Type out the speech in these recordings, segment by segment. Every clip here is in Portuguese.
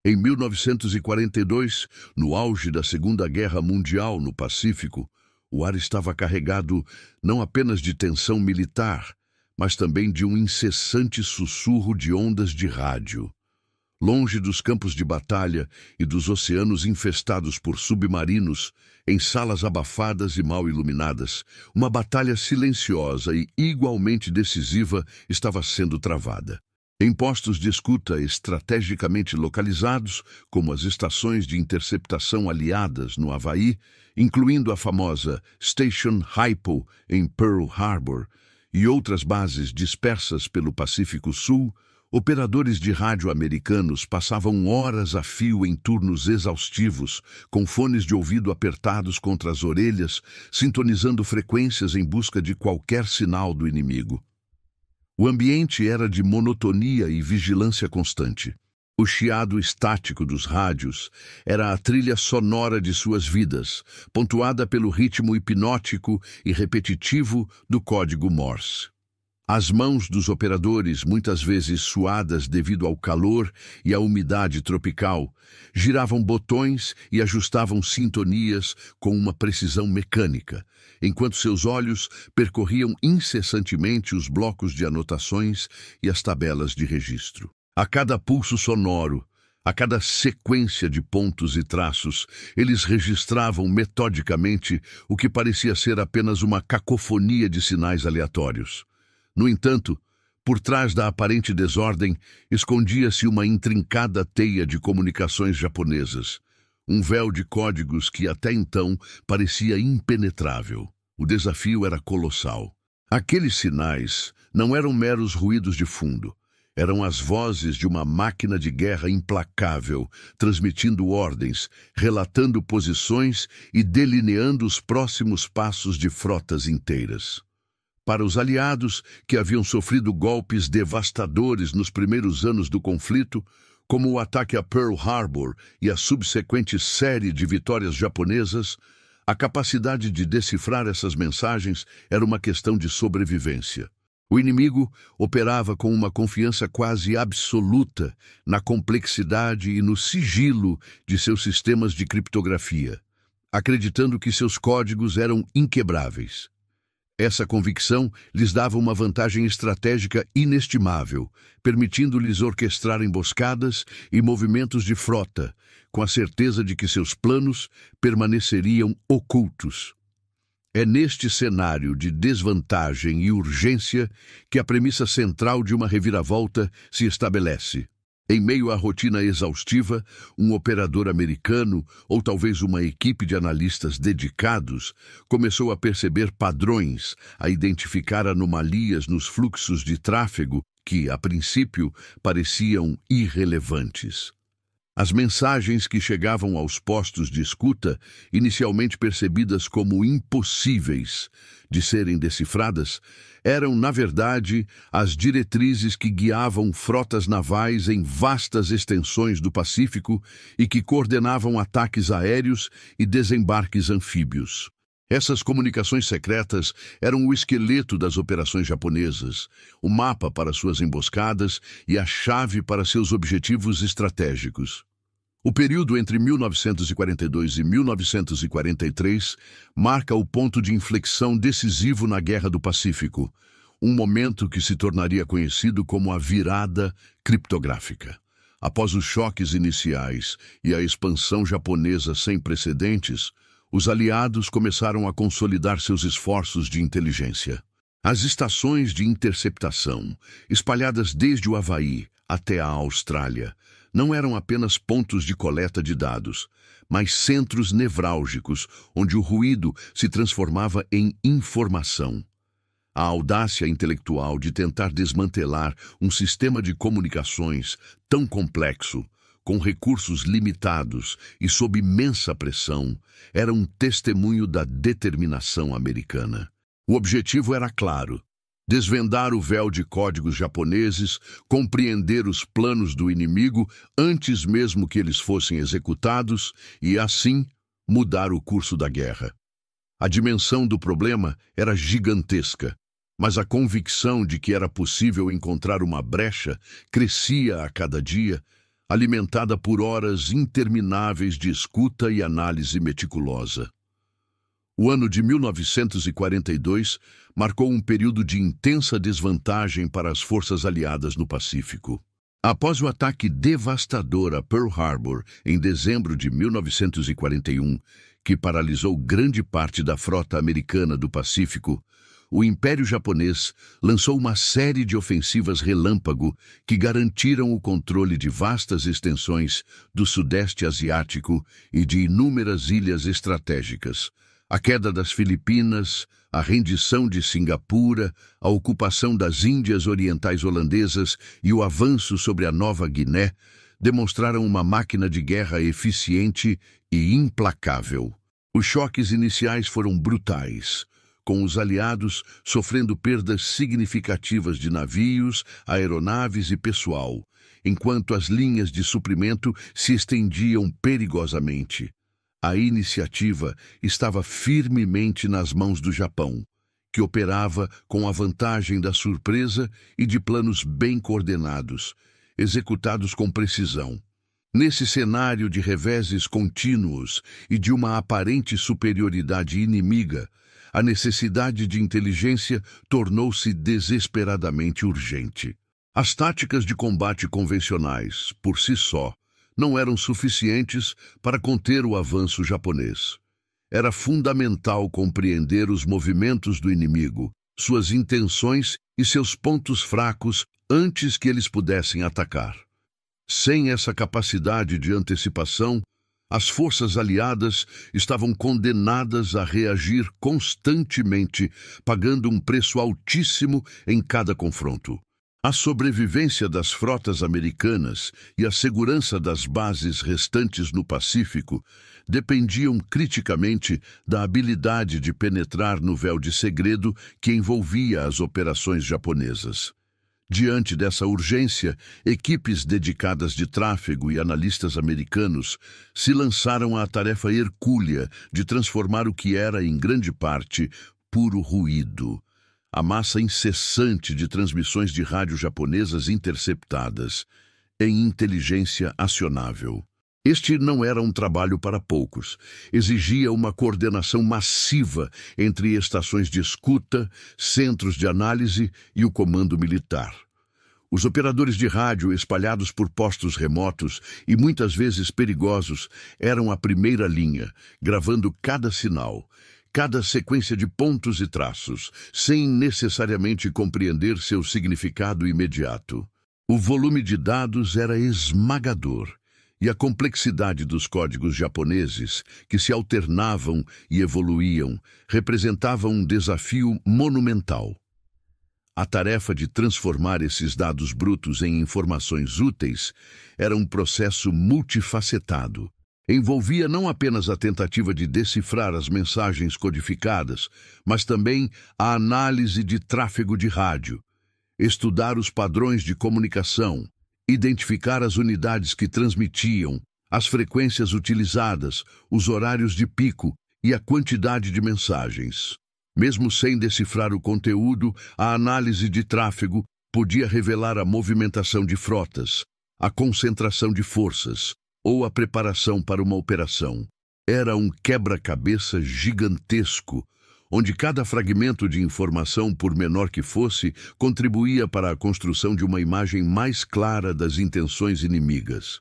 Em 1942, no auge da Segunda Guerra Mundial no Pacífico, o ar estava carregado não apenas de tensão militar, mas também de um incessante sussurro de ondas de rádio. Longe dos campos de batalha e dos oceanos infestados por submarinos, em salas abafadas e mal iluminadas, uma batalha silenciosa e igualmente decisiva estava sendo travada. Em postos de escuta estrategicamente localizados, como as estações de interceptação aliadas no Havaí, incluindo a famosa Station Hypo em Pearl Harbor, e outras bases dispersas pelo Pacífico Sul, operadores de rádio americanos passavam horas a fio em turnos exaustivos, com fones de ouvido apertados contra as orelhas, sintonizando frequências em busca de qualquer sinal do inimigo. O ambiente era de monotonia e vigilância constante. O chiado estático dos rádios era a trilha sonora de suas vidas, pontuada pelo ritmo hipnótico e repetitivo do código Morse. As mãos dos operadores, muitas vezes suadas devido ao calor e à umidade tropical, giravam botões e ajustavam sintonias com uma precisão mecânica, enquanto seus olhos percorriam incessantemente os blocos de anotações e as tabelas de registro. A cada pulso sonoro, a cada sequência de pontos e traços, eles registravam metodicamente o que parecia ser apenas uma cacofonia de sinais aleatórios. No entanto, por trás da aparente desordem, escondia-se uma intrincada teia de comunicações japonesas, um véu de códigos que até então parecia impenetrável. O desafio era colossal. Aqueles sinais não eram meros ruídos de fundo. Eram as vozes de uma máquina de guerra implacável, transmitindo ordens, relatando posições e delineando os próximos passos de frotas inteiras. Para os aliados, que haviam sofrido golpes devastadores nos primeiros anos do conflito, como o ataque a Pearl Harbor e a subsequente série de vitórias japonesas, a capacidade de decifrar essas mensagens era uma questão de sobrevivência. O inimigo operava com uma confiança quase absoluta na complexidade e no sigilo de seus sistemas de criptografia, acreditando que seus códigos eram inquebráveis. Essa convicção lhes dava uma vantagem estratégica inestimável, permitindo-lhes orquestrar emboscadas e movimentos de frota, com a certeza de que seus planos permaneceriam ocultos. É neste cenário de desvantagem e urgência que a premissa central de uma reviravolta se estabelece. Em meio à rotina exaustiva, um operador americano, ou talvez uma equipe de analistas dedicados, começou a perceber padrões, a identificar anomalias nos fluxos de tráfego que, a princípio, pareciam irrelevantes. As mensagens que chegavam aos postos de escuta, inicialmente percebidas como impossíveis de serem decifradas, eram, na verdade, as diretrizes que guiavam frotas navais em vastas extensões do Pacífico e que coordenavam ataques aéreos e desembarques anfíbios. Essas comunicações secretas eram o esqueleto das operações japonesas, o mapa para suas emboscadas e a chave para seus objetivos estratégicos. O período entre 1942 e 1943 marca o ponto de inflexão decisivo na Guerra do Pacífico, um momento que se tornaria conhecido como a virada criptográfica. Após os choques iniciais e a expansão japonesa sem precedentes, os aliados começaram a consolidar seus esforços de inteligência. As estações de interceptação, espalhadas desde o Havaí até a Austrália, não eram apenas pontos de coleta de dados, mas centros nevrálgicos onde o ruído se transformava em informação. A audácia intelectual de tentar desmantelar um sistema de comunicações tão complexo, com recursos limitados e sob imensa pressão, era um testemunho da determinação americana. O objetivo era claro: desvendar o véu de códigos japoneses, compreender os planos do inimigo antes mesmo que eles fossem executados e, assim, mudar o curso da guerra. A dimensão do problema era gigantesca, mas a convicção de que era possível encontrar uma brecha crescia a cada dia, alimentada por horas intermináveis de escuta e análise meticulosa. O ano de 1942 marcou um período de intensa desvantagem para as forças aliadas no Pacífico. Após o ataque devastador a Pearl Harbor em dezembro de 1941, que paralisou grande parte da frota americana do Pacífico, o Império Japonês lançou uma série de ofensivas relâmpago que garantiram o controle de vastas extensões do Sudeste Asiático e de inúmeras ilhas estratégicas. A queda das Filipinas, a rendição de Singapura, a ocupação das Índias Orientais Holandesas e o avanço sobre a Nova Guiné demonstraram uma máquina de guerra eficiente e implacável. Os choques iniciais foram brutais, com os aliados sofrendo perdas significativas de navios, aeronaves e pessoal, enquanto as linhas de suprimento se estendiam perigosamente. A iniciativa estava firmemente nas mãos do Japão, que operava com a vantagem da surpresa e de planos bem coordenados, executados com precisão. Nesse cenário de reveses contínuos e de uma aparente superioridade inimiga, a necessidade de inteligência tornou-se desesperadamente urgente. As táticas de combate convencionais, por si só, não eram suficientes para conter o avanço japonês. Era fundamental compreender os movimentos do inimigo, suas intenções e seus pontos fracos antes que eles pudessem atacar. Sem essa capacidade de antecipação, as forças aliadas estavam condenadas a reagir constantemente, pagando um preço altíssimo em cada confronto. A sobrevivência das frotas americanas e a segurança das bases restantes no Pacífico dependiam criticamente da habilidade de penetrar no véu de segredo que envolvia as operações japonesas. Diante dessa urgência, equipes dedicadas de tráfego e analistas americanos se lançaram à tarefa hercúlea de transformar o que era, em grande parte, puro ruído. A massa incessante de transmissões de rádio japonesas interceptadas, em inteligência acionável. Este não era um trabalho para poucos. Exigia uma coordenação massiva entre estações de escuta, centros de análise e o comando militar. Os operadores de rádio, espalhados por postos remotos e muitas vezes perigosos, eram a primeira linha, gravando cada sinal, cada sequência de pontos e traços, sem necessariamente compreender seu significado imediato. O volume de dados era esmagador, e a complexidade dos códigos japoneses, que se alternavam e evoluíam, representava um desafio monumental. A tarefa de transformar esses dados brutos em informações úteis era um processo multifacetado. Envolvia não apenas a tentativa de decifrar as mensagens codificadas, mas também a análise de tráfego de rádio, estudar os padrões de comunicação, identificar as unidades que transmitiam, as frequências utilizadas, os horários de pico e a quantidade de mensagens. Mesmo sem decifrar o conteúdo, a análise de tráfego podia revelar a movimentação de frotas, a concentração de forças, ou a preparação para uma operação. Era um quebra-cabeça gigantesco, onde cada fragmento de informação, por menor que fosse, contribuía para a construção de uma imagem mais clara das intenções inimigas.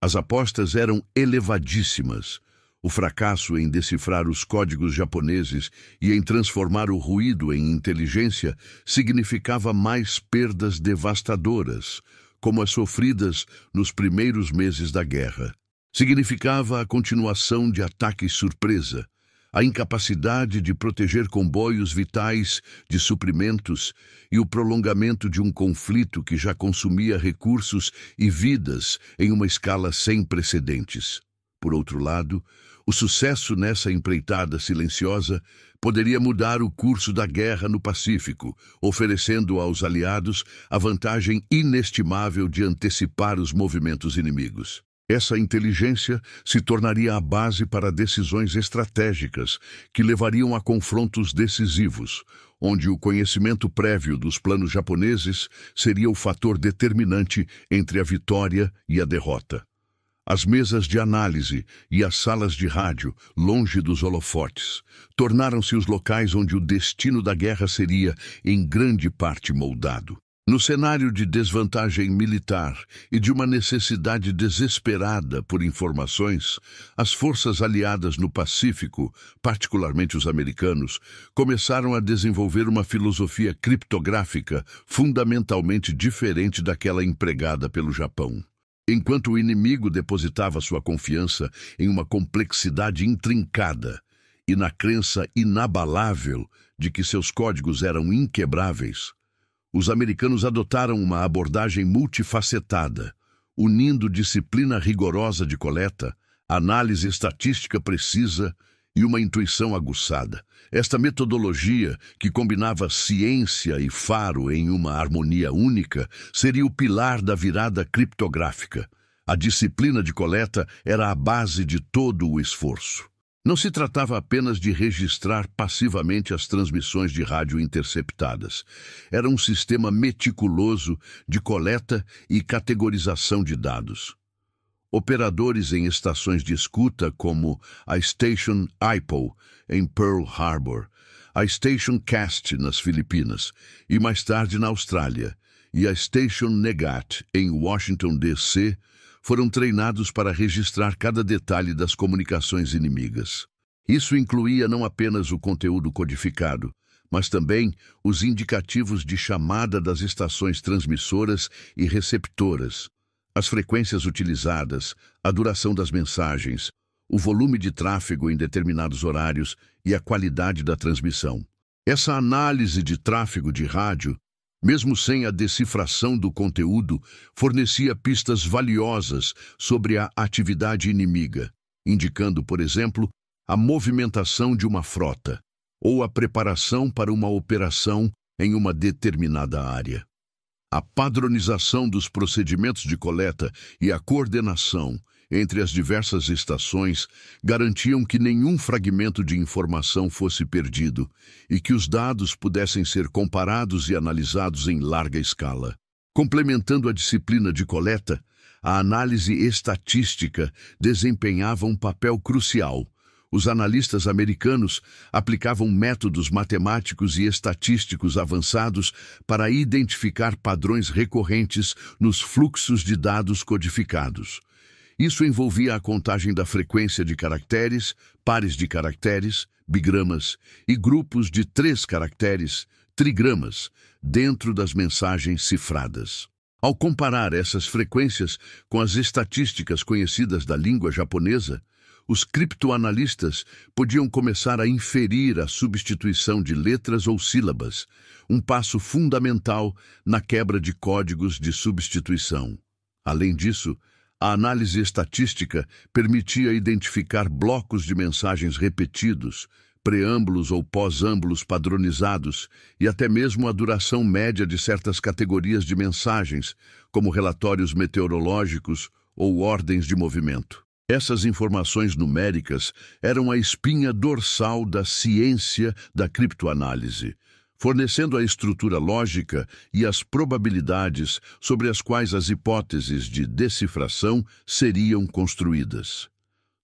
As apostas eram elevadíssimas. O fracasso em decifrar os códigos japoneses e em transformar o ruído em inteligência significava mais perdas devastadoras, como as sofridas nos primeiros meses da guerra. Significava a continuação de ataques surpresa, a incapacidade de proteger comboios vitais de suprimentos e o prolongamento de um conflito que já consumia recursos e vidas em uma escala sem precedentes. Por outro lado, o sucesso nessa empreitada silenciosa poderia mudar o curso da guerra no Pacífico, oferecendo aos aliados a vantagem inestimável de antecipar os movimentos inimigos. Essa inteligência se tornaria a base para decisões estratégicas que levariam a confrontos decisivos, onde o conhecimento prévio dos planos japoneses seria o fator determinante entre a vitória e a derrota. As mesas de análise e as salas de rádio, longe dos holofotes, tornaram-se os locais onde o destino da guerra seria, em grande parte, moldado. No cenário de desvantagem militar e de uma necessidade desesperada por informações, as forças aliadas no Pacífico, particularmente os americanos, começaram a desenvolver uma filosofia criptográfica fundamentalmente diferente daquela empregada pelo Japão. Enquanto o inimigo depositava sua confiança em uma complexidade intrincada e na crença inabalável de que seus códigos eram inquebráveis, os americanos adotaram uma abordagem multifacetada, unindo disciplina rigorosa de coleta, análise estatística precisa e uma intuição aguçada. Esta metodologia, que combinava ciência e faro em uma harmonia única, seria o pilar da virada criptográfica. A disciplina de coleta era a base de todo o esforço. Não se tratava apenas de registrar passivamente as transmissões de rádio interceptadas. Era um sistema meticuloso de coleta e categorização de dados. Operadores em estações de escuta como a Station IPO, em Pearl Harbor, a Station Cast, nas Filipinas, e mais tarde na Austrália, e a Station Negat, em Washington, D.C., foram treinados para registrar cada detalhe das comunicações inimigas. Isso incluía não apenas o conteúdo codificado, mas também os indicativos de chamada das estações transmissoras e receptoras, as frequências utilizadas, a duração das mensagens, o volume de tráfego em determinados horários e a qualidade da transmissão. Essa análise de tráfego de rádio, mesmo sem a decifração do conteúdo, fornecia pistas valiosas sobre a atividade inimiga, indicando, por exemplo, a movimentação de uma frota ou a preparação para uma operação em uma determinada área. A padronização dos procedimentos de coleta e a coordenação entre as diversas estações garantiam que nenhum fragmento de informação fosse perdido e que os dados pudessem ser comparados e analisados em larga escala. Complementando a disciplina de coleta, a análise estatística desempenhava um papel crucial. Os analistas americanos aplicavam métodos matemáticos e estatísticos avançados para identificar padrões recorrentes nos fluxos de dados codificados. Isso envolvia a contagem da frequência de caracteres, pares de caracteres, bigramas, e grupos de 3 caracteres, trigramas, dentro das mensagens cifradas. Ao comparar essas frequências com as estatísticas conhecidas da língua japonesa, os criptoanalistas podiam começar a inferir a substituição de letras ou sílabas, um passo fundamental na quebra de códigos de substituição. Além disso, a análise estatística permitia identificar blocos de mensagens repetidos, preâmbulos ou pós-âmbulos padronizados e até mesmo a duração média de certas categorias de mensagens, como relatórios meteorológicos ou ordens de movimento. Essas informações numéricas eram a espinha dorsal da ciência da criptoanálise, fornecendo a estrutura lógica e as probabilidades sobre as quais as hipóteses de decifração seriam construídas.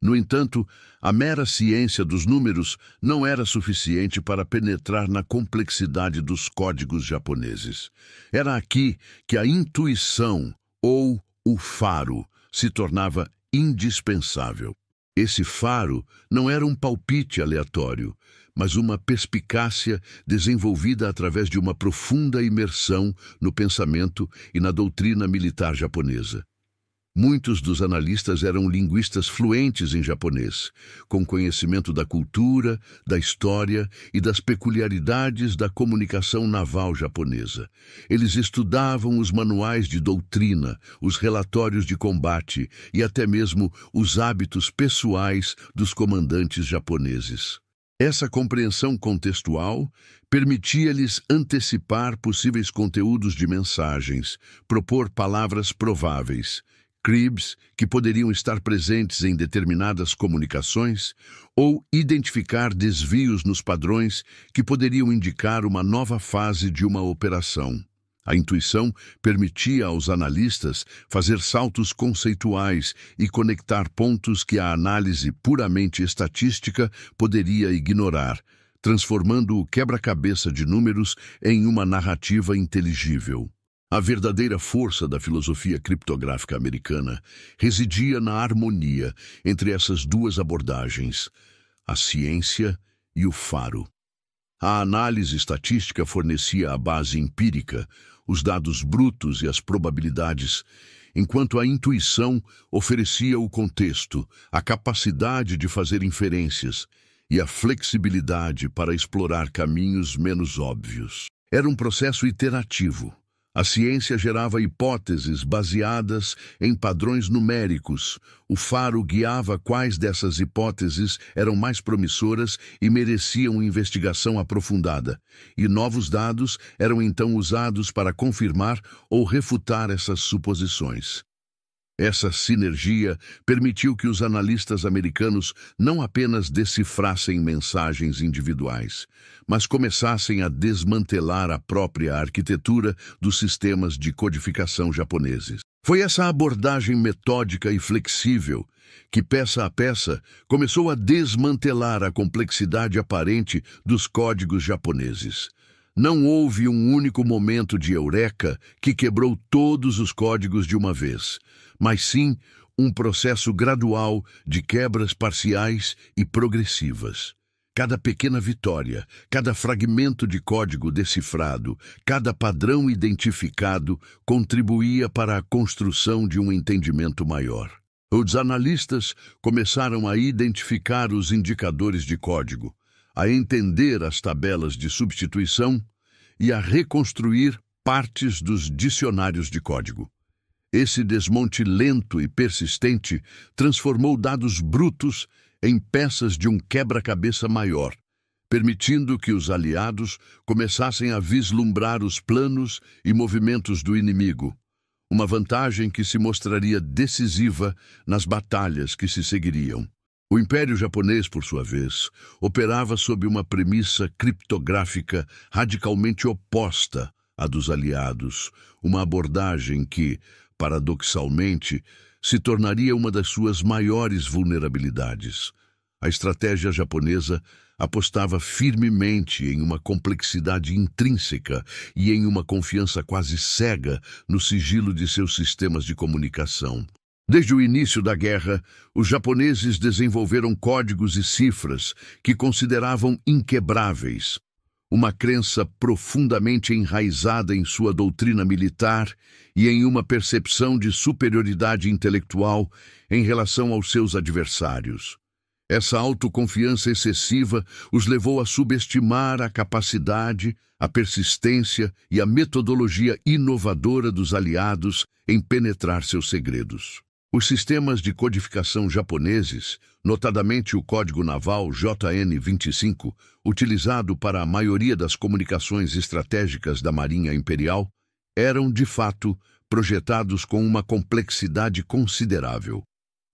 No entanto, a mera ciência dos números não era suficiente para penetrar na complexidade dos códigos japoneses. Era aqui que a intuição, ou o faro, se tornava indispensável. Esse faro não era um palpite aleatório, mas uma perspicácia desenvolvida através de uma profunda imersão no pensamento e na doutrina militar japonesa. Muitos dos analistas eram linguistas fluentes em japonês, com conhecimento da cultura, da história e das peculiaridades da comunicação naval japonesa. Eles estudavam os manuais de doutrina, os relatórios de combate e até mesmo os hábitos pessoais dos comandantes japoneses. Essa compreensão contextual permitia-lhes antecipar possíveis conteúdos de mensagens, propor palavras prováveis, cribs que poderiam estar presentes em determinadas comunicações, ou identificar desvios nos padrões que poderiam indicar uma nova fase de uma operação. A intuição permitia aos analistas fazer saltos conceituais e conectar pontos que a análise puramente estatística poderia ignorar, transformando o quebra-cabeça de números em uma narrativa inteligível. A verdadeira força da filosofia criptográfica americana residia na harmonia entre essas duas abordagens, a ciência e o faro. A análise estatística fornecia a base empírica, os dados brutos e as probabilidades, enquanto a intuição oferecia o contexto, a capacidade de fazer inferências e a flexibilidade para explorar caminhos menos óbvios. Era um processo iterativo. A ciência gerava hipóteses baseadas em padrões numéricos. O faro guiava quais dessas hipóteses eram mais promissoras e mereciam investigação aprofundada, e novos dados eram então usados para confirmar ou refutar essas suposições. Essa sinergia permitiu que os analistas americanos não apenas decifrassem mensagens individuais, mas começassem a desmantelar a própria arquitetura dos sistemas de codificação japoneses. Foi essa abordagem metódica e flexível que, peça a peça, começou a desmantelar a complexidade aparente dos códigos japoneses. Não houve um único momento de eureka que quebrou todos os códigos de uma vez, mas sim um processo gradual de quebras parciais e progressivas. Cada pequena vitória, cada fragmento de código decifrado, cada padrão identificado contribuía para a construção de um entendimento maior. Os analistas começaram a identificar os indicadores de código, a entender as tabelas de substituição e a reconstruir partes dos dicionários de código. Esse desmonte lento e persistente transformou dados brutos em peças de um quebra-cabeça maior, permitindo que os aliados começassem a vislumbrar os planos e movimentos do inimigo, uma vantagem que se mostraria decisiva nas batalhas que se seguiriam. O Império Japonês, por sua vez, operava sob uma premissa criptográfica radicalmente oposta à dos aliados, uma abordagem que, paradoxalmente, se tornaria uma das suas maiores vulnerabilidades. A estratégia japonesa apostava firmemente em uma complexidade intrínseca e em uma confiança quase cega no sigilo de seus sistemas de comunicação. Desde o início da guerra, os japoneses desenvolveram códigos e cifras que consideravam inquebráveis, uma crença profundamente enraizada em sua doutrina militar e em uma percepção de superioridade intelectual em relação aos seus adversários. Essa autoconfiança excessiva os levou a subestimar a capacidade, a persistência e a metodologia inovadora dos aliados em penetrar seus segredos. Os sistemas de codificação japoneses, notadamente o Código Naval JN-25, utilizado para a maioria das comunicações estratégicas da Marinha Imperial, eram, de fato, projetados com uma complexidade considerável.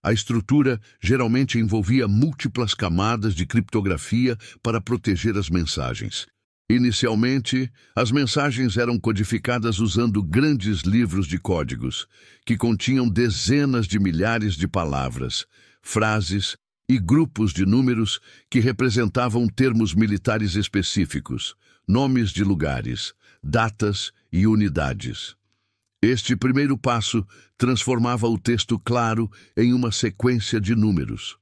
A estrutura geralmente envolvia múltiplas camadas de criptografia para proteger as mensagens. Inicialmente, as mensagens eram codificadas usando grandes livros de códigos, que continham dezenas de milhares de palavras, frases e grupos de números que representavam termos militares específicos, nomes de lugares, datas e unidades. Este primeiro passo transformava o texto claro em uma sequência de números.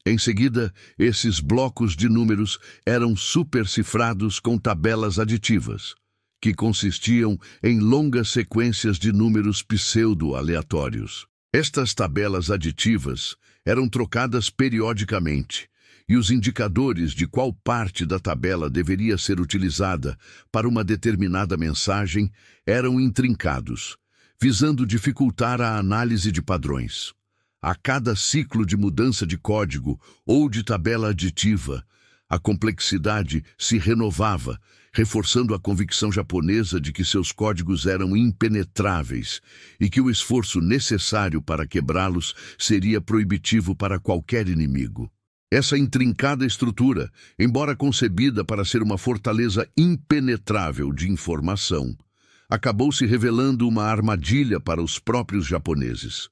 Em seguida, esses blocos de números eram supercifrados com tabelas aditivas, que consistiam em longas sequências de números pseudo-aleatórios. Estas tabelas aditivas eram trocadas periodicamente, e os indicadores de qual parte da tabela deveria ser utilizada para uma determinada mensagem eram intrincados, visando dificultar a análise de padrões. A cada ciclo de mudança de código ou de tabela aditiva, a complexidade se renovava, reforçando a convicção japonesa de que seus códigos eram impenetráveis e que o esforço necessário para quebrá-los seria proibitivo para qualquer inimigo. Essa intrincada estrutura, embora concebida para ser uma fortaleza impenetrável de informação, acabou se revelando uma armadilha para os próprios japoneses.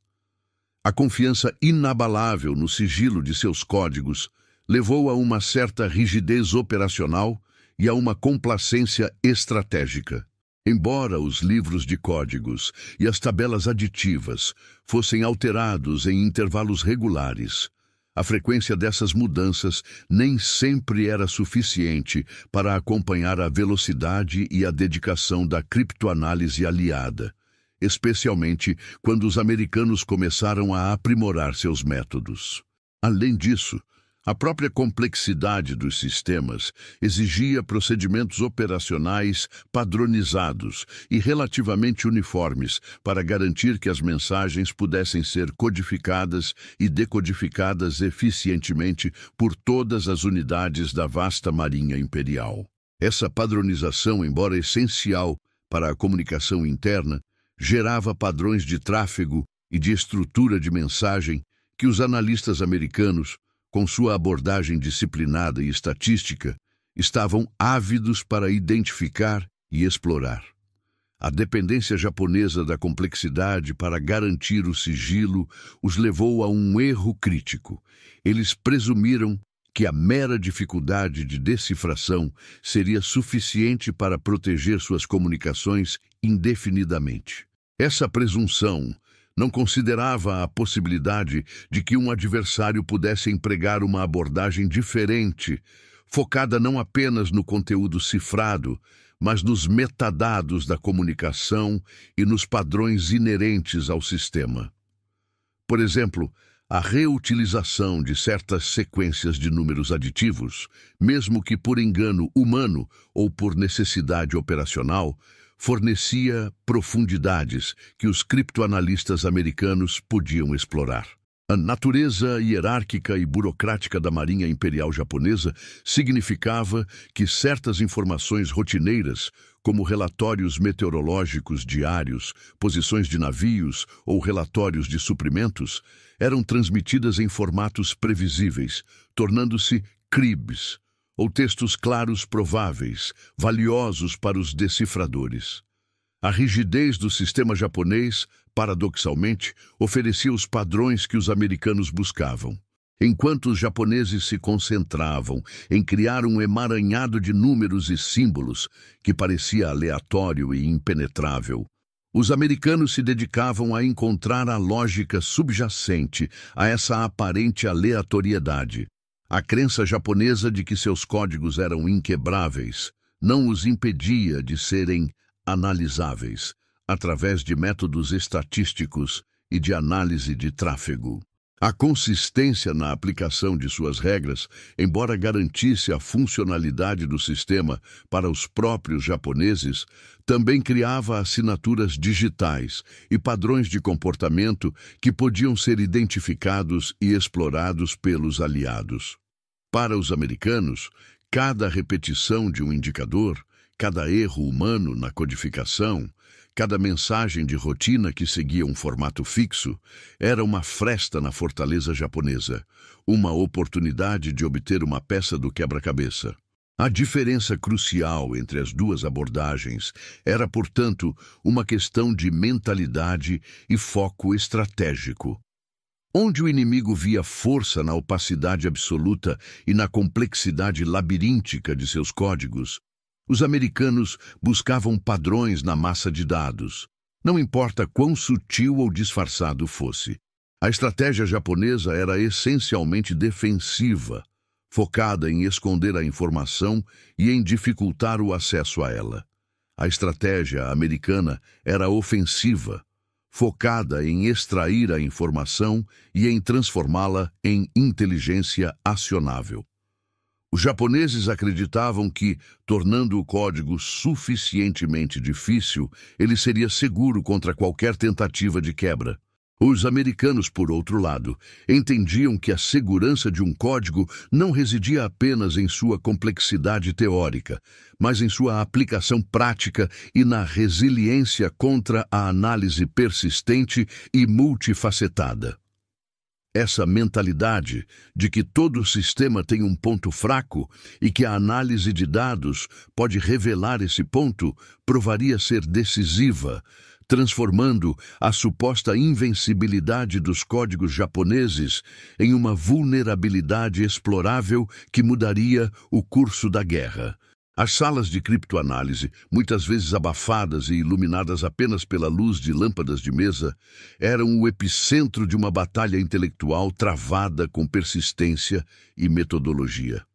A confiança inabalável no sigilo de seus códigos levou a uma certa rigidez operacional e a uma complacência estratégica. Embora os livros de códigos e as tabelas aditivas fossem alterados em intervalos regulares, a frequência dessas mudanças nem sempre era suficiente para acompanhar a velocidade e a dedicação da criptoanálise aliada, especialmente quando os americanos começaram a aprimorar seus métodos. Além disso, a própria complexidade dos sistemas exigia procedimentos operacionais padronizados e relativamente uniformes para garantir que as mensagens pudessem ser codificadas e decodificadas eficientemente por todas as unidades da vasta Marinha Imperial. Essa padronização, embora essencial para a comunicação interna, gerava padrões de tráfego e de estrutura de mensagem que os analistas americanos, com sua abordagem disciplinada e estatística, estavam ávidos para identificar e explorar. A dependência japonesa da complexidade para garantir o sigilo os levou a um erro crítico. Eles presumiram que a mera dificuldade de decifração seria suficiente para proteger suas comunicações indefinidamente. Essa presunção não considerava a possibilidade de que um adversário pudesse empregar uma abordagem diferente, focada não apenas no conteúdo cifrado, mas nos metadados da comunicação e nos padrões inerentes ao sistema. Por exemplo, a reutilização de certas sequências de números aditivos, mesmo que por engano humano ou por necessidade operacional, fornecia profundidades que os criptoanalistas americanos podiam explorar. A natureza hierárquica e burocrática da Marinha Imperial Japonesa significava que certas informações rotineiras, como relatórios meteorológicos diários, posições de navios ou relatórios de suprimentos, eram transmitidas em formatos previsíveis, tornando-se cribs, ou textos claros prováveis, valiosos para os decifradores. A rigidez do sistema japonês, paradoxalmente, oferecia os padrões que os americanos buscavam. Enquanto os japoneses se concentravam em criar um emaranhado de números e símbolos que parecia aleatório e impenetrável, os americanos se dedicavam a encontrar a lógica subjacente a essa aparente aleatoriedade. A crença japonesa de que seus códigos eram inquebráveis não os impedia de serem analisáveis através de métodos estatísticos e de análise de tráfego. A consistência na aplicação de suas regras, embora garantisse a funcionalidade do sistema para os próprios japoneses, também criava assinaturas digitais e padrões de comportamento que podiam ser identificados e explorados pelos aliados. Para os americanos, cada repetição de um indicador, cada erro humano na codificação, cada mensagem de rotina que seguia um formato fixo era uma fresta na fortaleza japonesa, uma oportunidade de obter uma peça do quebra-cabeça. A diferença crucial entre as duas abordagens era, portanto, uma questão de mentalidade e foco estratégico. Onde o inimigo via força na opacidade absoluta e na complexidade labiríntica de seus códigos, os americanos buscavam padrões na massa de dados, não importa quão sutil ou disfarçado fosse. A estratégia japonesa era essencialmente defensiva, focada em esconder a informação e em dificultar o acesso a ela. A estratégia americana era ofensiva, focada em extrair a informação e em transformá-la em inteligência acionável. Os japoneses acreditavam que, tornando o código suficientemente difícil, ele seria seguro contra qualquer tentativa de quebra. Os americanos, por outro lado, entendiam que a segurança de um código não residia apenas em sua complexidade teórica, mas em sua aplicação prática e na resiliência contra a análise persistente e multifacetada. Essa mentalidade de que todo sistema tem um ponto fraco e que a análise de dados pode revelar esse ponto provaria ser decisiva, transformando a suposta invencibilidade dos códigos japoneses em uma vulnerabilidade explorável que mudaria o curso da guerra. As salas de criptoanálise, muitas vezes abafadas e iluminadas apenas pela luz de lâmpadas de mesa, eram o epicentro de uma batalha intelectual travada com persistência e metodologia.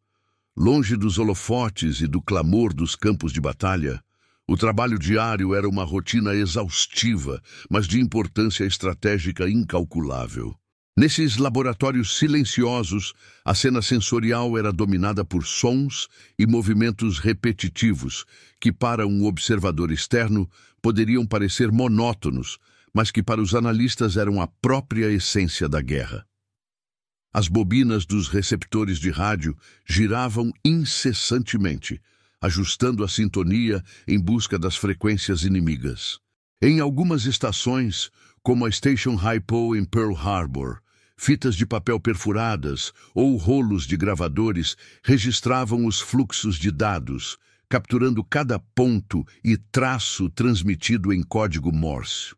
Longe dos holofotes e do clamor dos campos de batalha, o trabalho diário era uma rotina exaustiva, mas de importância estratégica incalculável. Nesses laboratórios silenciosos, a cena sensorial era dominada por sons e movimentos repetitivos, que para um observador externo poderiam parecer monótonos, mas que para os analistas eram a própria essência da guerra. As bobinas dos receptores de rádio giravam incessantemente, ajustando a sintonia em busca das frequências inimigas. Em algumas estações, como a Station Hypo em Pearl Harbor, fitas de papel perfuradas ou rolos de gravadores registravam os fluxos de dados, capturando cada ponto e traço transmitido em código Morse.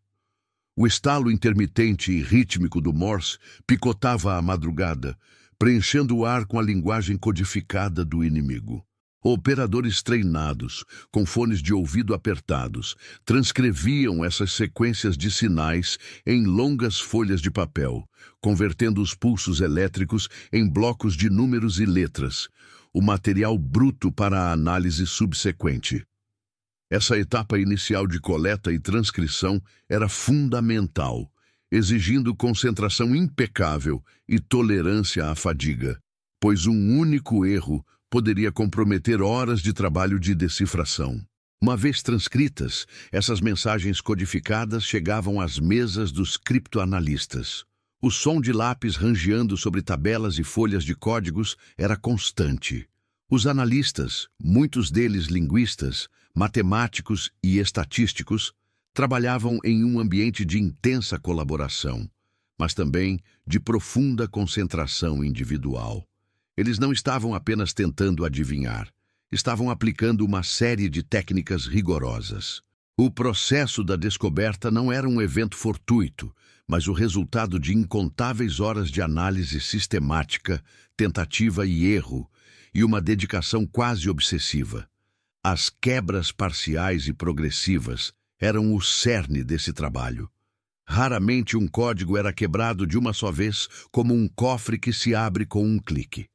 O estalo intermitente e rítmico do Morse picotava à madrugada, preenchendo o ar com a linguagem codificada do inimigo. Operadores treinados, com fones de ouvido apertados, transcreviam essas sequências de sinais em longas folhas de papel, convertendo os pulsos elétricos em blocos de números e letras, o material bruto para a análise subsequente. Essa etapa inicial de coleta e transcrição era fundamental, exigindo concentração impecável e tolerância à fadiga, pois um único erro poderia comprometer horas de trabalho de decifração. Uma vez transcritas, essas mensagens codificadas chegavam às mesas dos criptoanalistas. O som de lápis rangeando sobre tabelas e folhas de códigos era constante. Os analistas, muitos deles linguistas, matemáticos e estatísticos, trabalhavam em um ambiente de intensa colaboração, mas também de profunda concentração individual. Eles não estavam apenas tentando adivinhar, estavam aplicando uma série de técnicas rigorosas. O processo da descoberta não era um evento fortuito, mas o resultado de incontáveis horas de análise sistemática, tentativa e erro, e uma dedicação quase obsessiva. As quebras parciais e progressivas eram o cerne desse trabalho. Raramente um código era quebrado de uma só vez, como um cofre que se abre com um clique.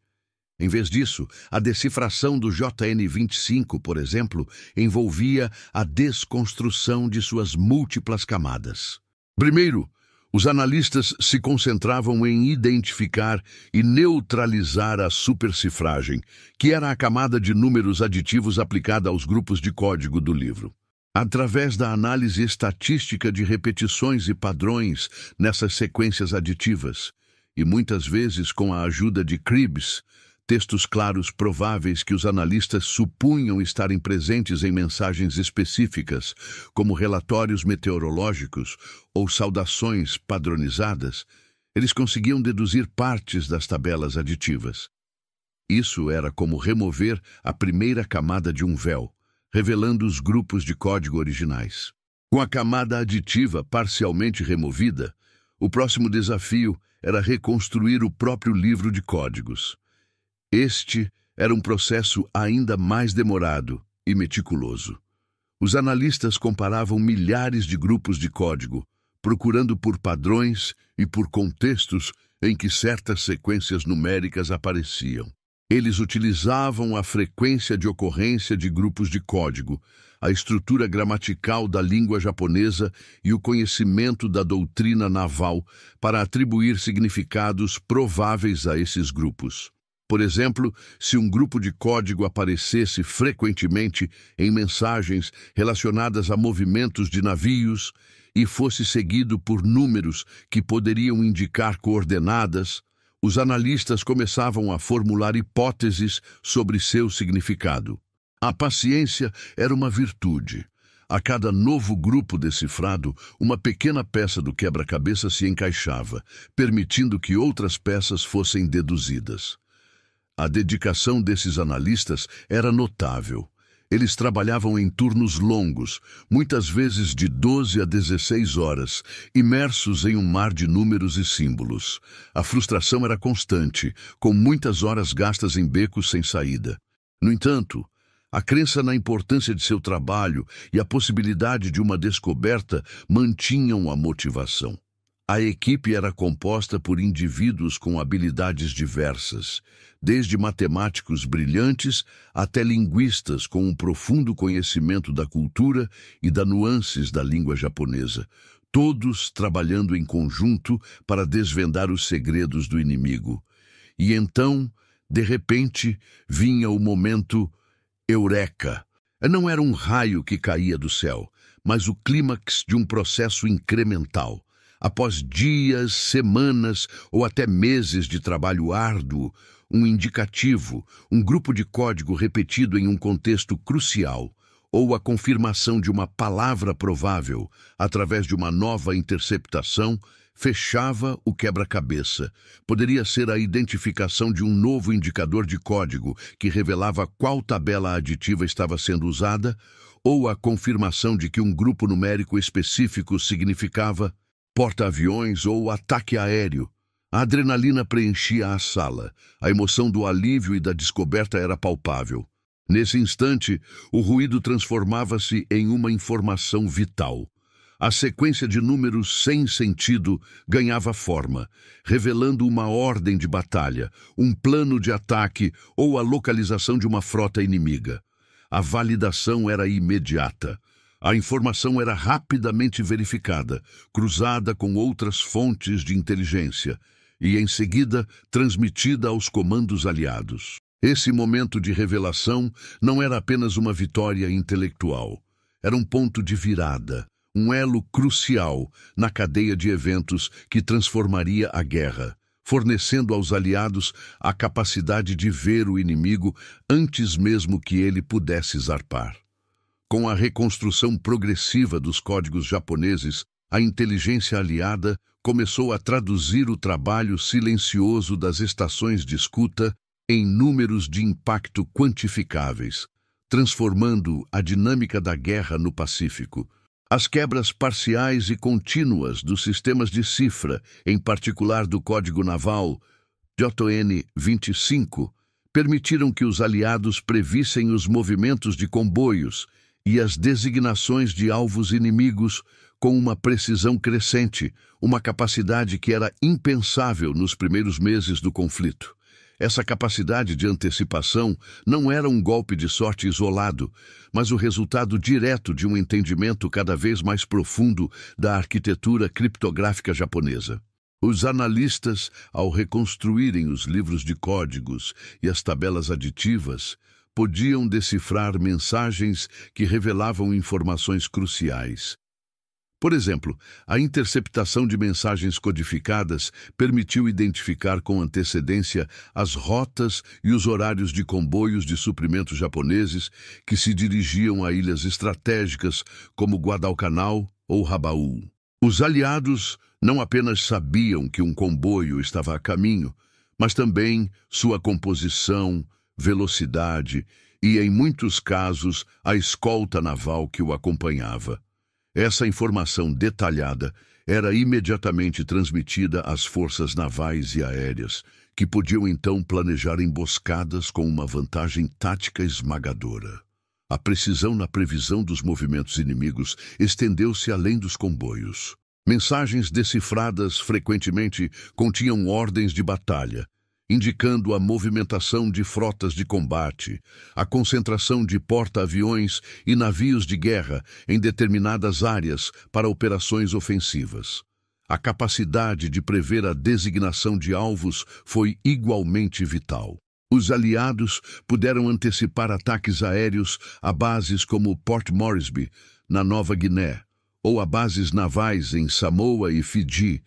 Em vez disso, a decifração do JN25, por exemplo, envolvia a desconstrução de suas múltiplas camadas. Primeiro, os analistas se concentravam em identificar e neutralizar a supercifragem, que era a camada de números aditivos aplicada aos grupos de código do livro. Através da análise estatística de repetições e padrões nessas sequências aditivas, e muitas vezes com a ajuda de cribs, textos claros prováveis que os analistas supunham estarem presentes em mensagens específicas, como relatórios meteorológicos ou saudações padronizadas, eles conseguiam deduzir partes das tabelas aditivas. Isso era como remover a primeira camada de um véu, revelando os grupos de código originais. Com a camada aditiva parcialmente removida, o próximo desafio era reconstruir o próprio livro de códigos. Este era um processo ainda mais demorado e meticuloso. Os analistas comparavam milhares de grupos de código, procurando por padrões e por contextos em que certas sequências numéricas apareciam. Eles utilizavam a frequência de ocorrência de grupos de código, a estrutura gramatical da língua japonesa e o conhecimento da doutrina naval para atribuir significados prováveis a esses grupos. Por exemplo, se um grupo de código aparecesse frequentemente em mensagens relacionadas a movimentos de navios e fosse seguido por números que poderiam indicar coordenadas, os analistas começavam a formular hipóteses sobre seu significado. A paciência era uma virtude. A cada novo grupo decifrado, uma pequena peça do quebra-cabeça se encaixava, permitindo que outras peças fossem deduzidas. A dedicação desses analistas era notável. Eles trabalhavam em turnos longos, muitas vezes de 12 a 16 horas, imersos em um mar de números e símbolos. A frustração era constante, com muitas horas gastas em becos sem saída. No entanto, a crença na importância de seu trabalho e a possibilidade de uma descoberta mantinham a motivação. A equipe era composta por indivíduos com habilidades diversas, desde matemáticos brilhantes até linguistas com um profundo conhecimento da cultura e das nuances da língua japonesa, todos trabalhando em conjunto para desvendar os segredos do inimigo. E então, de repente, vinha o momento Eureka! Não era um raio que caía do céu, mas o clímax de um processo incremental. Após dias, semanas ou até meses de trabalho árduo, um indicativo, um grupo de código repetido em um contexto crucial, ou a confirmação de uma palavra provável através de uma nova interceptação, fechava o quebra-cabeça. Poderia ser a identificação de um novo indicador de código que revelava qual tabela aditiva estava sendo usada, ou a confirmação de que um grupo numérico específico significava porta-aviões ou ataque aéreo. A adrenalina preenchia a sala. A emoção do alívio e da descoberta era palpável. Nesse instante, o ruído transformava-se em uma informação vital. A sequência de números sem sentido ganhava forma, revelando uma ordem de batalha, um plano de ataque ou a localização de uma frota inimiga. A validação era imediata. A informação era rapidamente verificada, cruzada com outras fontes de inteligência e, em seguida, transmitida aos comandos aliados. Esse momento de revelação não era apenas uma vitória intelectual. Era um ponto de virada, um elo crucial na cadeia de eventos que transformaria a guerra, fornecendo aos aliados a capacidade de ver o inimigo antes mesmo que ele pudesse zarpar. Com a reconstrução progressiva dos códigos japoneses, a inteligência aliada começou a traduzir o trabalho silencioso das estações de escuta em números de impacto quantificáveis, transformando a dinâmica da guerra no Pacífico. As quebras parciais e contínuas dos sistemas de cifra, em particular do Código Naval JN-25, permitiram que os aliados previssem os movimentos de comboios e as designações de alvos inimigos com uma precisão crescente, uma capacidade que era impensável nos primeiros meses do conflito. Essa capacidade de antecipação não era um golpe de sorte isolado, mas o resultado direto de um entendimento cada vez mais profundo da arquitetura criptográfica japonesa. Os analistas, ao reconstruírem os livros de códigos e as tabelas aditivas, podiam decifrar mensagens que revelavam informações cruciais. Por exemplo, a interceptação de mensagens codificadas permitiu identificar com antecedência as rotas e os horários de comboios de suprimentos japoneses que se dirigiam a ilhas estratégicas como Guadalcanal ou Rabaul. Os aliados não apenas sabiam que um comboio estava a caminho, mas também sua composição, velocidade e, em muitos casos, a escolta naval que o acompanhava. Essa informação detalhada era imediatamente transmitida às forças navais e aéreas, que podiam então planejar emboscadas com uma vantagem tática esmagadora. A precisão na previsão dos movimentos inimigos estendeu-se além dos comboios. Mensagens decifradas frequentemente continham ordens de batalha, indicando a movimentação de frotas de combate, a concentração de porta-aviões e navios de guerra em determinadas áreas para operações ofensivas. A capacidade de prever a designação de alvos foi igualmente vital. Os aliados puderam antecipar ataques aéreos a bases como Port Moresby, na Nova Guiné, ou a bases navais em Samoa e Fiji,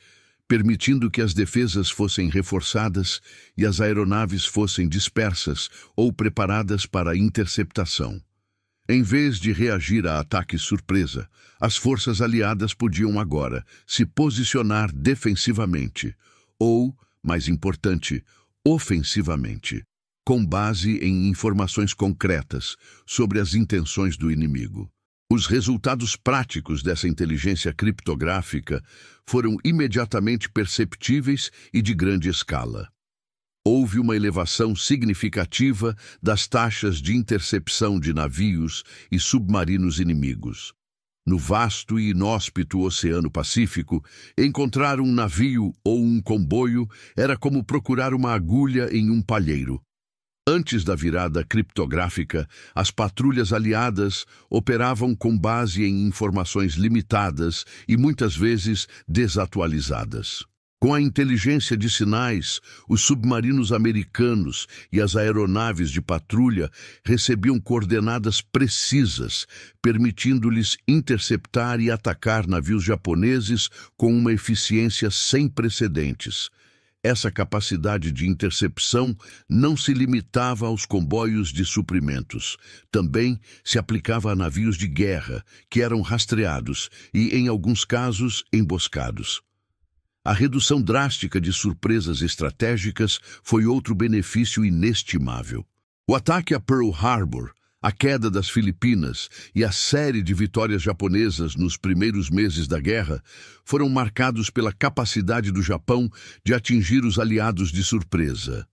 permitindo que as defesas fossem reforçadas e as aeronaves fossem dispersas ou preparadas para interceptação. Em vez de reagir a ataque surpresa, as forças aliadas podiam agora se posicionar defensivamente ou, mais importante, ofensivamente, com base em informações concretas sobre as intenções do inimigo. Os resultados práticos dessa inteligência criptográfica foram imediatamente perceptíveis e de grande escala. Houve uma elevação significativa das taxas de intercepção de navios e submarinos inimigos. No vasto e inóspito Oceano Pacífico, encontrar um navio ou um comboio era como procurar uma agulha em um palheiro. Antes da virada criptográfica, as patrulhas aliadas operavam com base em informações limitadas e muitas vezes desatualizadas. Com a inteligência de sinais, os submarinos americanos e as aeronaves de patrulha recebiam coordenadas precisas, permitindo-lhes interceptar e atacar navios japoneses com uma eficiência sem precedentes. Essa capacidade de intercepção não se limitava aos comboios de suprimentos. Também se aplicava a navios de guerra, que eram rastreados e, em alguns casos, emboscados. A redução drástica de surpresas estratégicas foi outro benefício inestimável. O ataque a Pearl Harbor, a queda das Filipinas e a série de vitórias japonesas nos primeiros meses da guerra foram marcados pela capacidade do Japão de atingir os aliados de surpresa.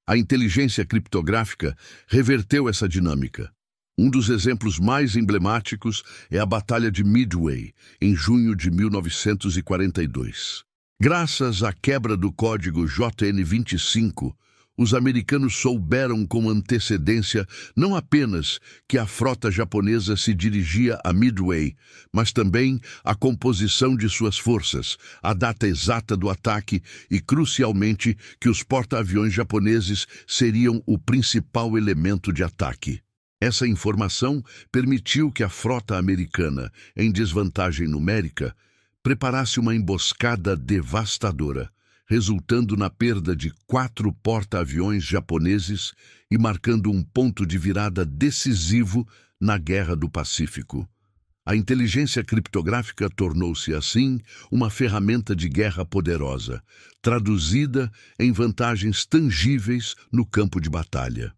A inteligência criptográfica reverteu essa dinâmica. Um dos exemplos mais emblemáticos é a Batalha de Midway, em junho de 1942. Graças à quebra do código JN-25, os americanos souberam com antecedência não apenas que a frota japonesa se dirigia a Midway, mas também a composição de suas forças, a data exata do ataque e, crucialmente, que os porta-aviões japoneses seriam o principal elemento de ataque. Essa informação permitiu que a frota americana, em desvantagem numérica, preparasse uma emboscada devastadora, resultando na perda de 4 porta-aviões japoneses e marcando um ponto de virada decisivo na Guerra do Pacífico. A inteligência criptográfica tornou-se, assim, uma ferramenta de guerra poderosa, traduzida em vantagens tangíveis no campo de batalha.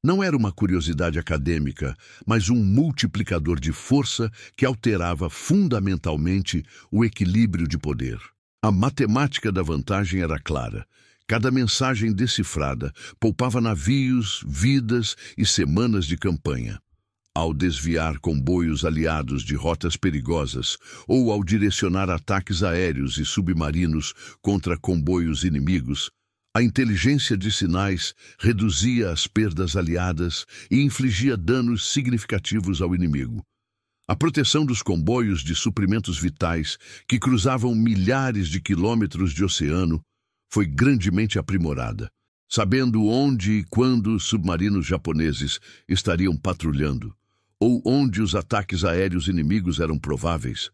Não era uma curiosidade acadêmica, mas um multiplicador de força que alterava fundamentalmente o equilíbrio de poder. A matemática da vantagem era clara. Cada mensagem decifrada poupava navios, vidas e semanas de campanha. Ao desviar comboios aliados de rotas perigosas ou ao direcionar ataques aéreos e submarinos contra comboios inimigos, a inteligência de sinais reduzia as perdas aliadas e infligia danos significativos ao inimigo. A proteção dos comboios de suprimentos vitais, que cruzavam milhares de quilômetros de oceano, foi grandemente aprimorada. Sabendo onde e quando os submarinos japoneses estariam patrulhando, ou onde os ataques aéreos inimigos eram prováveis,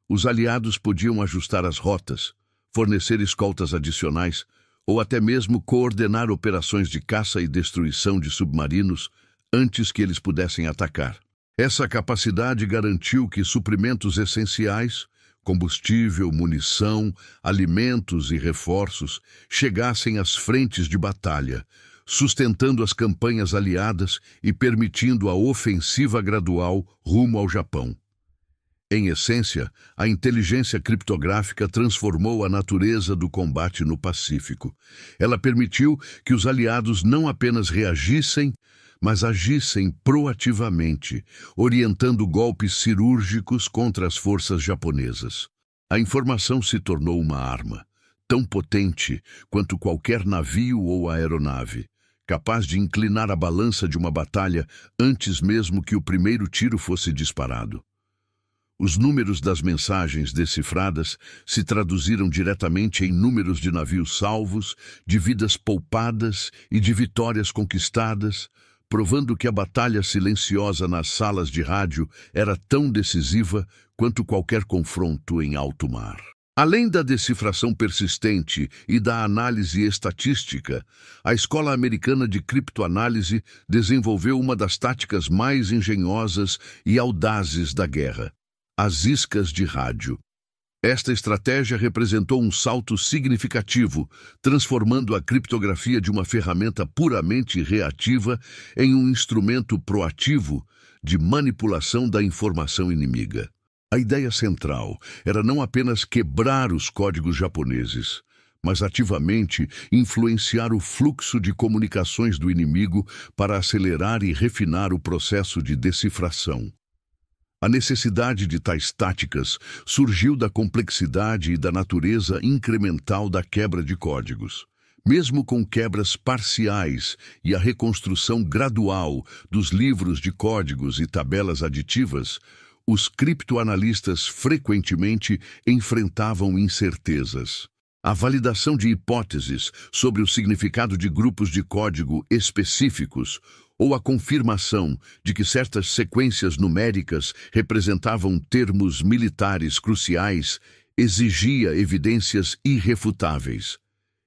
os aliados podiam ajustar as rotas, fornecer escoltas adicionais, ou até mesmo coordenar operações de caça e destruição de submarinos antes que eles pudessem atacar. Essa capacidade garantiu que suprimentos essenciais, combustível, munição, alimentos e reforços, chegassem às frentes de batalha, sustentando as campanhas aliadas e permitindo a ofensiva gradual rumo ao Japão. Em essência, a inteligência criptográfica transformou a natureza do combate no Pacífico. Ela permitiu que os aliados não apenas reagissem, mas agissem proativamente, orientando golpes cirúrgicos contra as forças japonesas. A informação se tornou uma arma, tão potente quanto qualquer navio ou aeronave, capaz de inclinar a balança de uma batalha antes mesmo que o primeiro tiro fosse disparado. Os números das mensagens decifradas se traduziram diretamente em números de navios salvos, de vidas poupadas e de vitórias conquistadas, provando que a batalha silenciosa nas salas de rádio era tão decisiva quanto qualquer confronto em alto mar. Além da decifração persistente e da análise estatística, a Escola Americana de Criptoanálise desenvolveu uma das táticas mais engenhosas e audazes da guerra: as iscas de rádio. Esta estratégia representou um salto significativo, transformando a criptografia de uma ferramenta puramente reativa em um instrumento proativo de manipulação da informação inimiga. A ideia central era não apenas quebrar os códigos japoneses, mas ativamente influenciar o fluxo de comunicações do inimigo para acelerar e refinar o processo de decifração. A necessidade de tais táticas surgiu da complexidade e da natureza incremental da quebra de códigos. Mesmo com quebras parciais e a reconstrução gradual dos livros de códigos e tabelas aditivas, os criptoanalistas frequentemente enfrentavam incertezas. A validação de hipóteses sobre o significado de grupos de código específicos ou a confirmação de que certas sequências numéricas representavam termos militares cruciais exigia evidências irrefutáveis.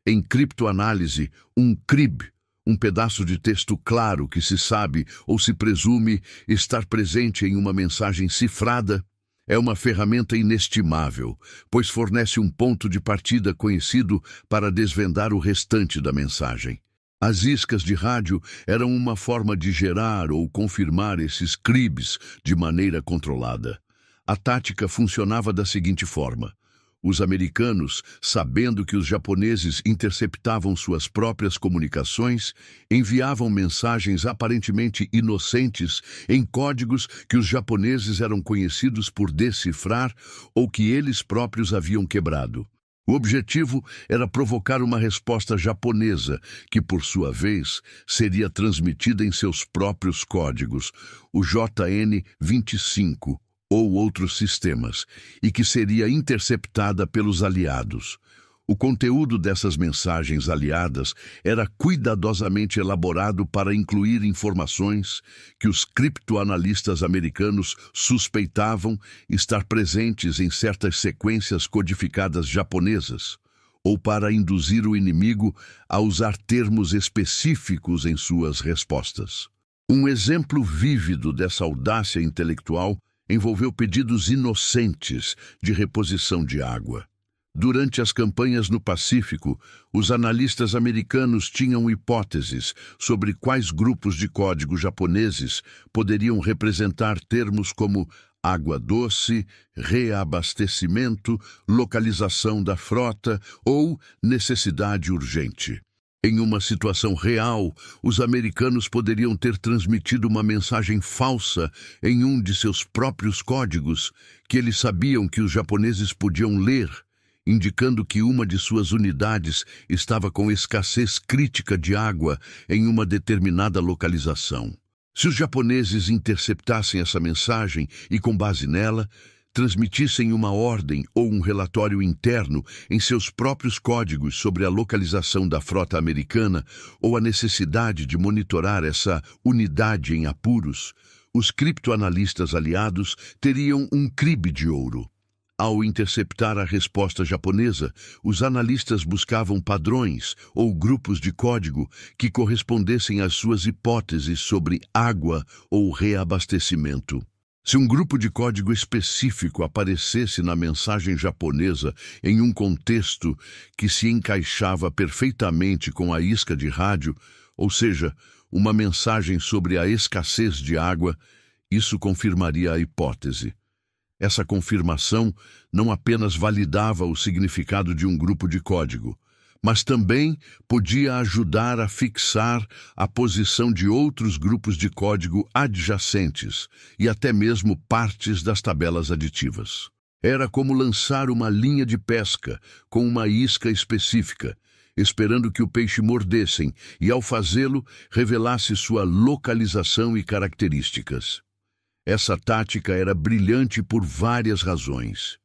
Em criptoanálise, um CRIB, um pedaço de texto claro que se sabe ou se presume estar presente em uma mensagem cifrada, é uma ferramenta inestimável, pois fornece um ponto de partida conhecido para desvendar o restante da mensagem. As iscas de rádio eram uma forma de gerar ou confirmar esses CRIBs de maneira controlada. A tática funcionava da seguinte forma: os americanos, sabendo que os japoneses interceptavam suas próprias comunicações, enviavam mensagens aparentemente inocentes em códigos que os japoneses eram conhecidos por decifrar ou que eles próprios haviam quebrado. O objetivo era provocar uma resposta japonesa, que, por sua vez, seria transmitida em seus próprios códigos, o JN-25 ou outros sistemas, e que seria interceptada pelos aliados. O conteúdo dessas mensagens aliadas era cuidadosamente elaborado para incluir informações que os criptoanalistas americanos suspeitavam estar presentes em certas sequências codificadas japonesas, ou para induzir o inimigo a usar termos específicos em suas respostas. Um exemplo vívido dessa audácia intelectual envolveu pedidos inocentes de reposição de água. Durante as campanhas no Pacífico, os analistas americanos tinham hipóteses sobre quais grupos de código japoneses poderiam representar termos como água doce, reabastecimento, localização da frota ou necessidade urgente. Em uma situação real, os americanos poderiam ter transmitido uma mensagem falsa em um de seus próprios códigos que eles sabiam que os japoneses podiam ler, indicando que uma de suas unidades estava com escassez crítica de água em uma determinada localização. Se os japoneses interceptassem essa mensagem e, com base nela, transmitissem uma ordem ou um relatório interno em seus próprios códigos sobre a localização da frota americana ou a necessidade de monitorar essa unidade em apuros, os criptoanalistas aliados teriam um CRIB de ouro. Ao interceptar a resposta japonesa, os analistas buscavam padrões ou grupos de código que correspondessem às suas hipóteses sobre água ou reabastecimento. Se um grupo de código específico aparecesse na mensagem japonesa em um contexto que se encaixava perfeitamente com a isca de rádio, ou seja, uma mensagem sobre a escassez de água, isso confirmaria a hipótese. Essa confirmação não apenas validava o significado de um grupo de código, mas também podia ajudar a fixar a posição de outros grupos de código adjacentes e até mesmo partes das tabelas aditivas. Era como lançar uma linha de pesca com uma isca específica, esperando que o peixe mordessem e, ao fazê-lo, revelasse sua localização e características. Essa tática era brilhante por várias razões.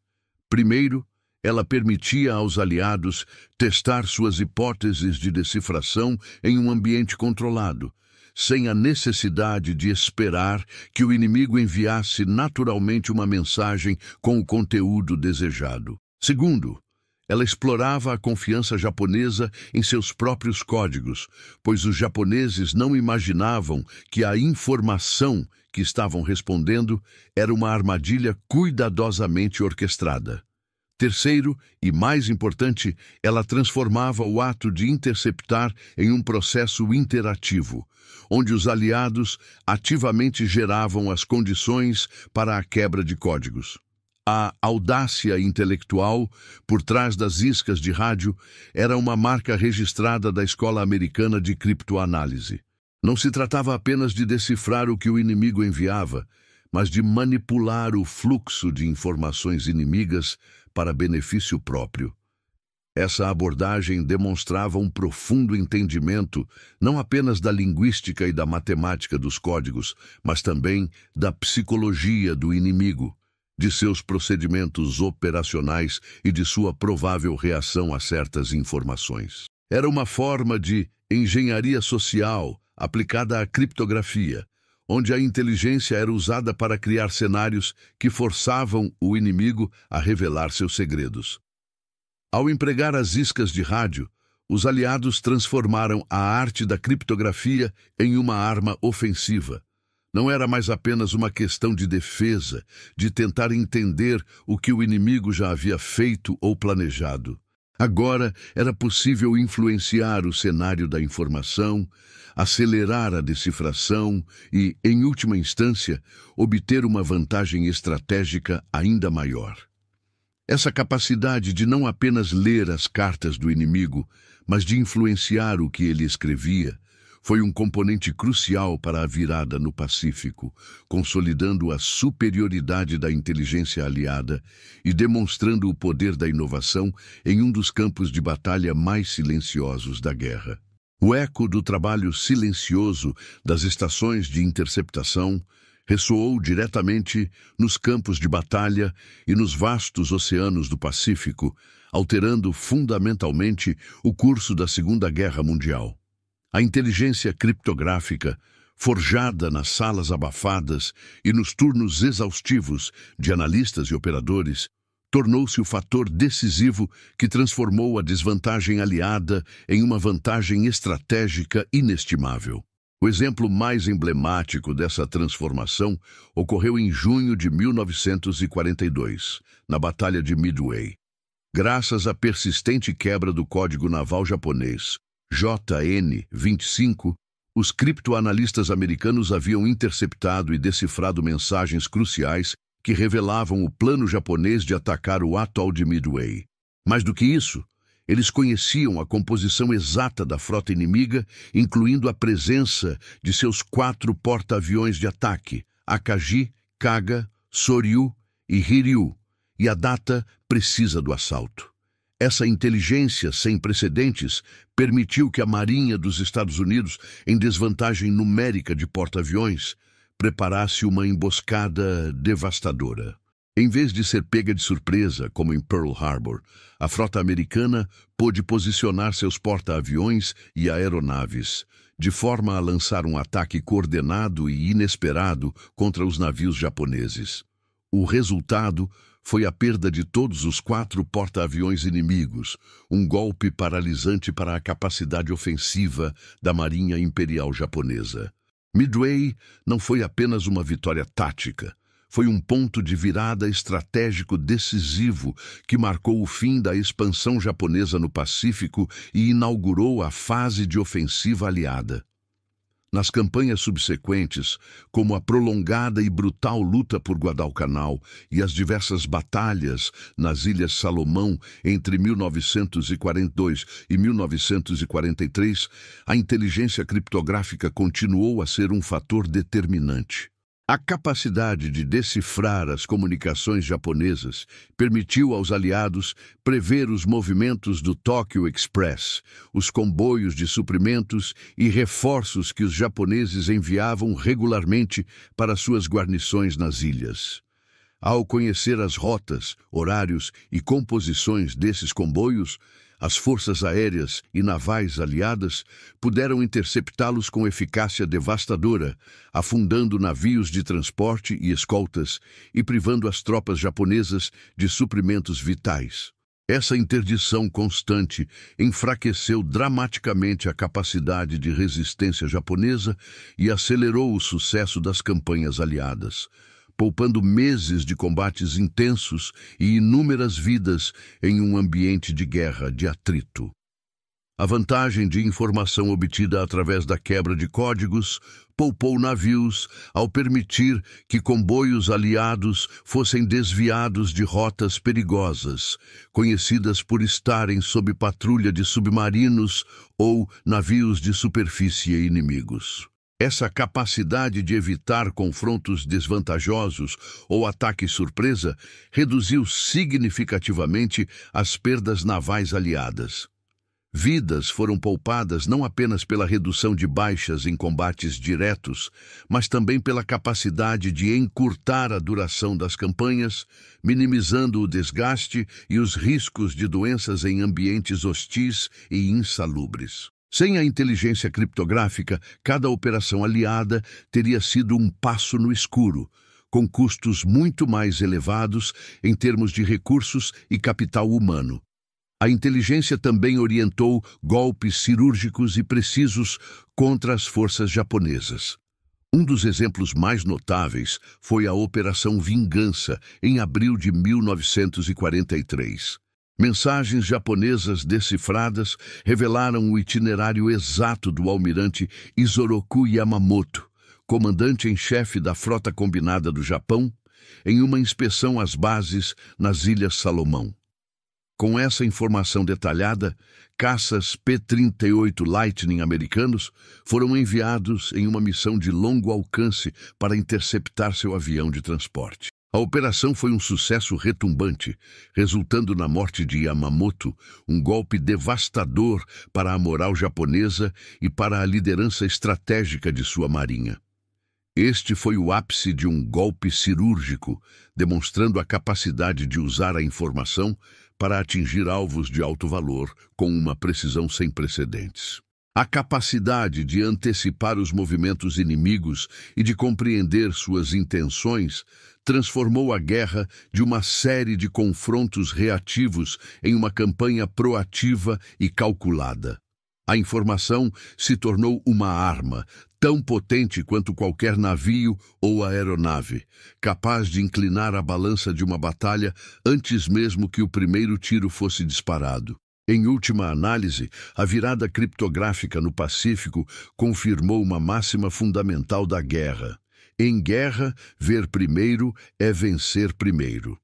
Primeiro, ela permitia aos aliados testar suas hipóteses de decifração em um ambiente controlado, sem a necessidade de esperar que o inimigo enviasse naturalmente uma mensagem com o conteúdo desejado. Segundo, ela explorava a confiança japonesa em seus próprios códigos, pois os japoneses não imaginavam que a informação que estavam respondendo era uma armadilha cuidadosamente orquestrada. Terceiro, e mais importante, ela transformava o ato de interceptar em um processo interativo, onde os aliados ativamente geravam as condições para a quebra de códigos. A audácia intelectual por trás das iscas de rádio era uma marca registrada da Escola Americana de Criptoanálise. Não se tratava apenas de decifrar o que o inimigo enviava, mas de manipular o fluxo de informações inimigas para benefício próprio. Essa abordagem demonstrava um profundo entendimento não apenas da linguística e da matemática dos códigos, mas também da psicologia do inimigo, de seus procedimentos operacionais e de sua provável reação a certas informações. Era uma forma de engenharia social aplicada à criptografia, onde a inteligência era usada para criar cenários que forçavam o inimigo a revelar seus segredos. Ao empregar as iscas de rádio, os aliados transformaram a arte da criptografia em uma arma ofensiva. Não era mais apenas uma questão de defesa, de tentar entender o que o inimigo já havia feito ou planejado. Agora era possível influenciar o cenário da informação, acelerar a decifração e, em última instância, obter uma vantagem estratégica ainda maior. Essa capacidade de não apenas ler as cartas do inimigo, mas de influenciar o que ele escrevia, foi um componente crucial para a virada no Pacífico, consolidando a superioridade da inteligência aliada e demonstrando o poder da inovação em um dos campos de batalha mais silenciosos da guerra. O eco do trabalho silencioso das estações de interceptação ressoou diretamente nos campos de batalha e nos vastos oceanos do Pacífico, alterando fundamentalmente o curso da Segunda Guerra Mundial. A inteligência criptográfica, forjada nas salas abafadas e nos turnos exaustivos de analistas e operadores, tornou-se o fator decisivo que transformou a desvantagem aliada em uma vantagem estratégica inestimável. O exemplo mais emblemático dessa transformação ocorreu em junho de 1942, na Batalha de Midway. Graças à persistente quebra do código naval japonês, JN-25, os criptoanalistas americanos haviam interceptado e decifrado mensagens cruciais que revelavam o plano japonês de atacar o atol de Midway. Mais do que isso, eles conheciam a composição exata da frota inimiga, incluindo a presença de seus 4 porta-aviões de ataque, Akagi, Kaga, Soryu e Hiryu, e a data precisa do assalto. Essa inteligência sem precedentes permitiu que a Marinha dos Estados Unidos, em desvantagem numérica de porta-aviões, preparasse uma emboscada devastadora. Em vez de ser pega de surpresa, como em Pearl Harbor, a frota americana pôde posicionar seus porta-aviões e aeronaves, de forma a lançar um ataque coordenado e inesperado contra os navios japoneses. O resultado foi a perda de todos os 4 porta-aviões inimigos, um golpe paralisante para a capacidade ofensiva da Marinha Imperial Japonesa. Midway não foi apenas uma vitória tática, foi um ponto de virada estratégico decisivo que marcou o fim da expansão japonesa no Pacífico e inaugurou a fase de ofensiva aliada. Nas campanhas subsequentes, como a prolongada e brutal luta por Guadalcanal e as diversas batalhas nas Ilhas Salomão entre 1942 e 1943, a inteligência criptográfica continuou a ser um fator determinante. A capacidade de decifrar as comunicações japonesas permitiu aos aliados prever os movimentos do Tokyo Express, os comboios de suprimentos e reforços que os japoneses enviavam regularmente para suas guarnições nas ilhas. Ao conhecer as rotas, horários e composições desses comboios, As forças aéreas e navais aliadas puderam interceptá-los com eficácia devastadora, afundando navios de transporte e escoltas e privando as tropas japonesas de suprimentos vitais. Essa interdição constante enfraqueceu dramaticamente a capacidade de resistência japonesa e acelerou o sucesso das campanhas aliadas, poupando meses de combates intensos e inúmeras vidas em um ambiente de guerra de atrito. A vantagem de informação obtida através da quebra de códigos poupou navios ao permitir que comboios aliados fossem desviados de rotas perigosas, conhecidas por estarem sob patrulha de submarinos ou navios de superfície inimigos. Essa capacidade de evitar confrontos desvantajosos ou ataque surpresa reduziu significativamente as perdas navais aliadas. Vidas foram poupadas não apenas pela redução de baixas em combates diretos, mas também pela capacidade de encurtar a duração das campanhas, minimizando o desgaste e os riscos de doenças em ambientes hostis e insalubres. Sem a inteligência criptográfica, cada operação aliada teria sido um passo no escuro, com custos muito mais elevados em termos de recursos e capital humano. A inteligência também orientou golpes cirúrgicos e precisos contra as forças japonesas. Um dos exemplos mais notáveis foi a Operação Vingança, em abril de 1943. Mensagens japonesas decifradas revelaram o itinerário exato do almirante Isoroku Yamamoto, comandante-em-chefe da Frota Combinada do Japão, em uma inspeção às bases nas Ilhas Salomão. Com essa informação detalhada, caças P-38 Lightning americanos foram enviados em uma missão de longo alcance para interceptar seu avião de transporte. A operação foi um sucesso retumbante, resultando na morte de Yamamoto, um golpe devastador para a moral japonesa e para a liderança estratégica de sua marinha. Este foi o ápice de um golpe cirúrgico, demonstrando a capacidade de usar a informação para atingir alvos de alto valor com uma precisão sem precedentes. A capacidade de antecipar os movimentos inimigos e de compreender suas intenções transformou a guerra de uma série de confrontos reativos em uma campanha proativa e calculada. A informação se tornou uma arma, tão potente quanto qualquer navio ou aeronave, capaz de inclinar a balança de uma batalha antes mesmo que o primeiro tiro fosse disparado. Em última análise, a virada criptográfica no Pacífico confirmou uma máxima fundamental da guerra. Em guerra, ver primeiro é vencer primeiro.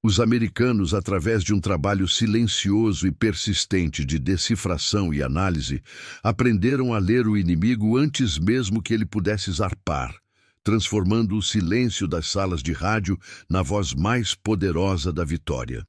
Os americanos, através de um trabalho silencioso e persistente de decifração e análise, aprenderam a ler o inimigo antes mesmo que ele pudesse zarpar, transformando o silêncio das salas de rádio na voz mais poderosa da vitória.